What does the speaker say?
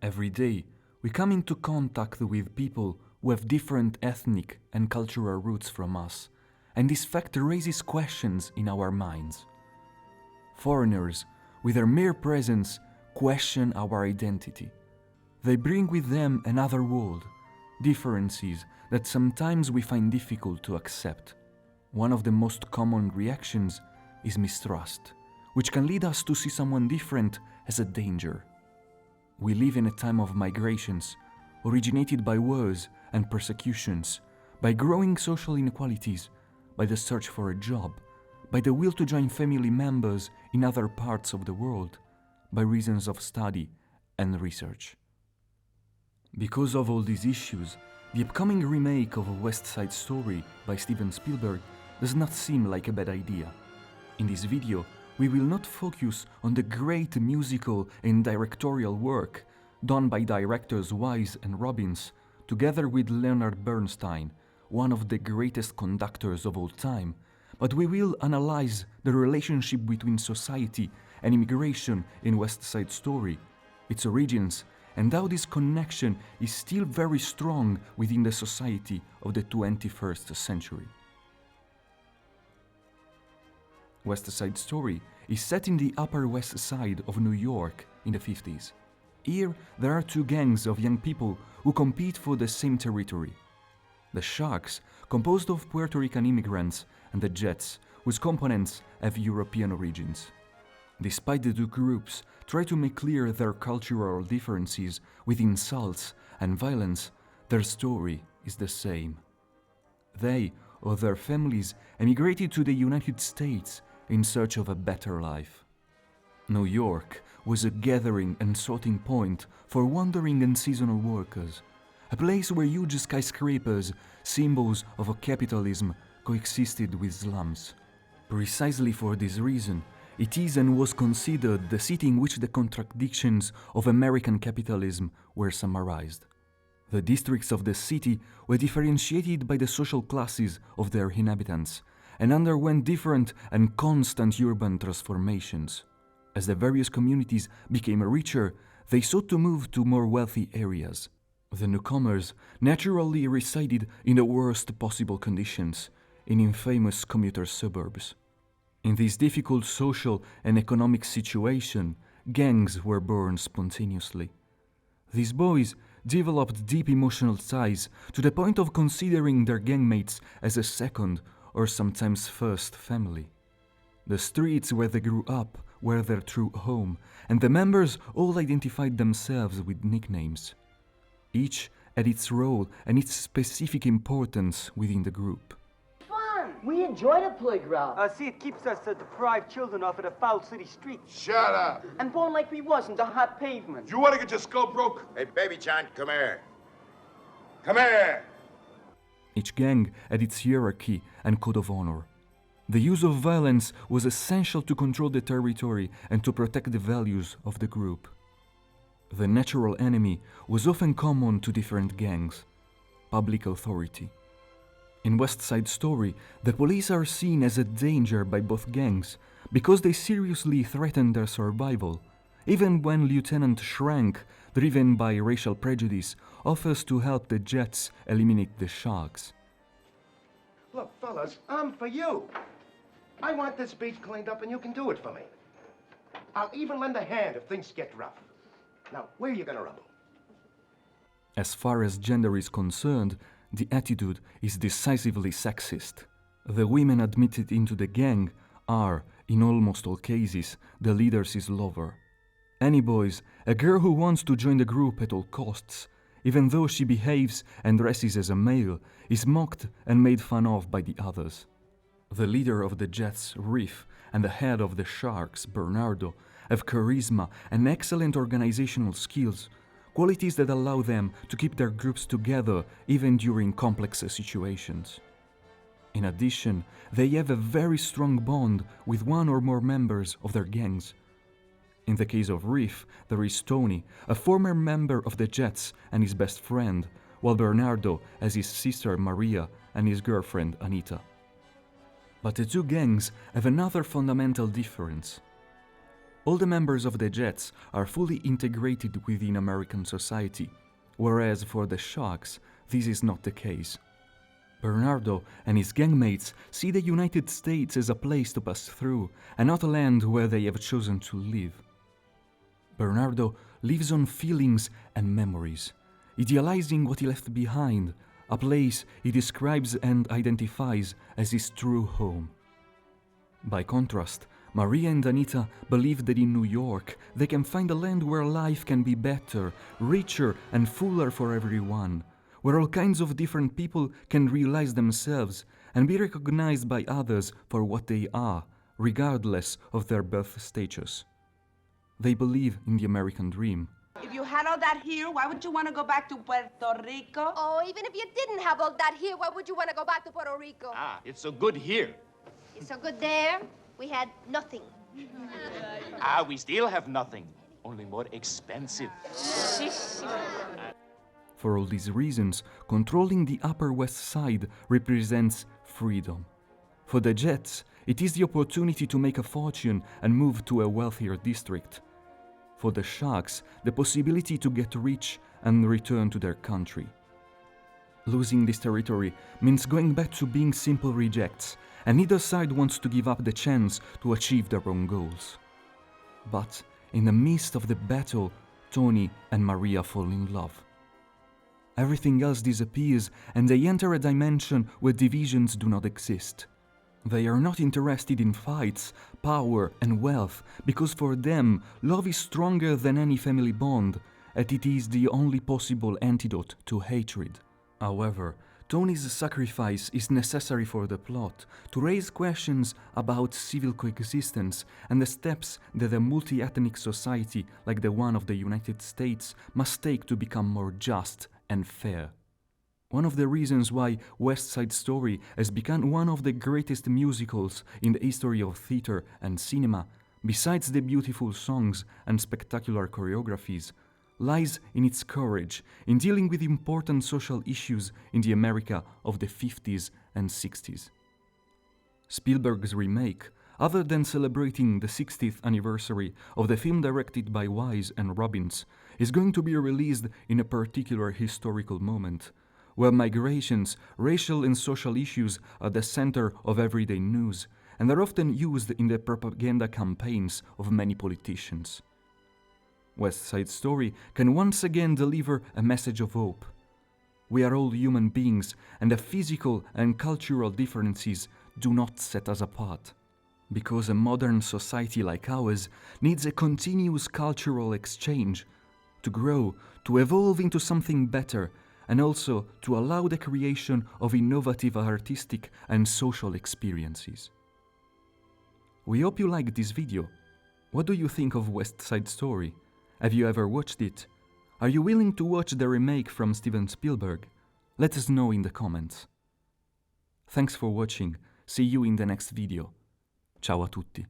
Every day, we come into contact with people who have different ethnic and cultural roots from us, and this fact raises questions in our minds. Foreigners, with their mere presence, question our identity. They bring with them another world, differences that sometimes we find difficult to accept. One of the most common reactions is mistrust, which can lead us to see someone different as a danger. We live in a time of migrations, originated by wars and persecutions, by growing social inequalities, by the search for a job, by the will to join family members in other parts of the world, by reasons of study and research. Because of all these issues, the upcoming remake of A West Side Story by Steven Spielberg does not seem like a bad idea. In this video, we will not focus on the great musical and directorial work done by directors Wise and Robbins, together with Leonard Bernstein, one of the greatest conductors of all time, but we will analyze the relationship between society and immigration in West Side Story, its origins, and how this connection is still very strong within the society of the 21st century. West Side Story is set in the Upper West Side of New York in the 50s. Here, there are two gangs of young people who compete for the same territory. The Sharks, composed of Puerto Rican immigrants, and the Jets, whose components have European origins. Despite the two groups try to make clear their cultural differences with insults and violence, their story is the same. They or their families emigrated to the United States in search of a better life. New York was a gathering and sorting point for wandering and seasonal workers, a place where huge skyscrapers, symbols of a capitalism, coexisted with slums. Precisely for this reason, it is and was considered the city in which the contradictions of American capitalism were summarized. The districts of the city were differentiated by the social classes of their inhabitants and underwent different and constant urban transformations. As the various communities became richer, they sought to move to more wealthy areas. The newcomers naturally resided in the worst possible conditions, in infamous commuter suburbs. In this difficult social and economic situation, gangs were born spontaneously. These boys developed deep emotional ties to the point of considering their gangmates as a second or sometimes first family. The streets where they grew up were their true home, and the members all identified themselves with nicknames. Each had its role and its specific importance within the group. We enjoy the playground. See, it keeps us deprived children off of the foul city streets. Shut up! And born like we wasn't, the hot pavement. You want to get your skull broke? Hey, baby John, come here. Come here! Each gang had its hierarchy and code of honor. The use of violence was essential to control the territory and to protect the values of the group. The natural enemy was often common to different gangs: public authority. In West Side Story, the police are seen as a danger by both gangs because they seriously threaten their survival, even when Lieutenant Schrank, driven by racial prejudice, offers to help the Jets eliminate the Sharks. Look, fellas, I'm for you. I want this beach cleaned up and you can do it for me. I'll even lend a hand if things get rough. Now, where are you gonna rumble? As far as gender is concerned, the attitude is decisively sexist. The women admitted into the gang are, in almost all cases, the leader's lover. Any boys, a girl who wants to join the group at all costs, even though she behaves and dresses as a male, is mocked and made fun of by the others. The leader of the Jets, Riff, and the head of the Sharks, Bernardo, have charisma and excellent organizational skills, qualities that allow them to keep their groups together even during complex situations. In addition, they have a very strong bond with one or more members of their gangs. In the case of Riff, there is Tony, a former member of the Jets and his best friend, while Bernardo has his sister Maria and his girlfriend Anita. But the two gangs have another fundamental difference. All the members of the Jets are fully integrated within American society, whereas for the Sharks, this is not the case. Bernardo and his gangmates see the United States as a place to pass through and not a land where they have chosen to live. Bernardo lives on feelings and memories, idealizing what he left behind, a place he describes and identifies as his true home. By contrast, Maria and Anita believe that in New York they can find a land where life can be better, richer and fuller for everyone, where all kinds of different people can realize themselves and be recognized by others for what they are, regardless of their birth status. They believe in the American dream. If you had all that here, why would you want to go back to Puerto Rico? Oh, even if you didn't have all that here, why would you want to go back to Puerto Rico? Ah, it's so good here. It's so good there. We had nothing. Ah, we still have nothing, only more expensive. For all these reasons, controlling the Upper West Side represents freedom. For the Jets, it is the opportunity to make a fortune and move to a wealthier district. For the Sharks, the possibility to get rich and return to their country. Losing this territory means going back to being simple rejects, and neither side wants to give up the chance to achieve their own goals. But in the midst of the battle, Tony and Maria fall in love. Everything else disappears, and they enter a dimension where divisions do not exist. They are not interested in fights, power, and wealth, because for them, love is stronger than any family bond, and it is the only possible antidote to hatred. However, Tony's sacrifice is necessary for the plot to raise questions about civil coexistence and the steps that a multi-ethnic society like the one of the United States must take to become more just and fair. One of the reasons why West Side Story has become one of the greatest musicals in the history of theater and cinema, besides the beautiful songs and spectacular choreographies, lies in its courage in dealing with important social issues in the America of the 50s and 60s. Spielberg's remake, other than celebrating the 60th anniversary of the film directed by Wise and Robbins, is going to be released in a particular historical moment, where migrations, racial and social issues are the center of everyday news and are often used in the propaganda campaigns of many politicians. West Side Story can once again deliver a message of hope. We are all human beings, and the physical and cultural differences do not set us apart. Because a modern society like ours needs a continuous cultural exchange to grow, to evolve into something better, and also to allow the creation of innovative artistic and social experiences. We hope you liked this video. What do you think of West Side Story? Have you ever watched it? Are you willing to watch the remake from Steven Spielberg? Let us know in the comments. Thanks for watching. See you in the next video. Ciao a tutti.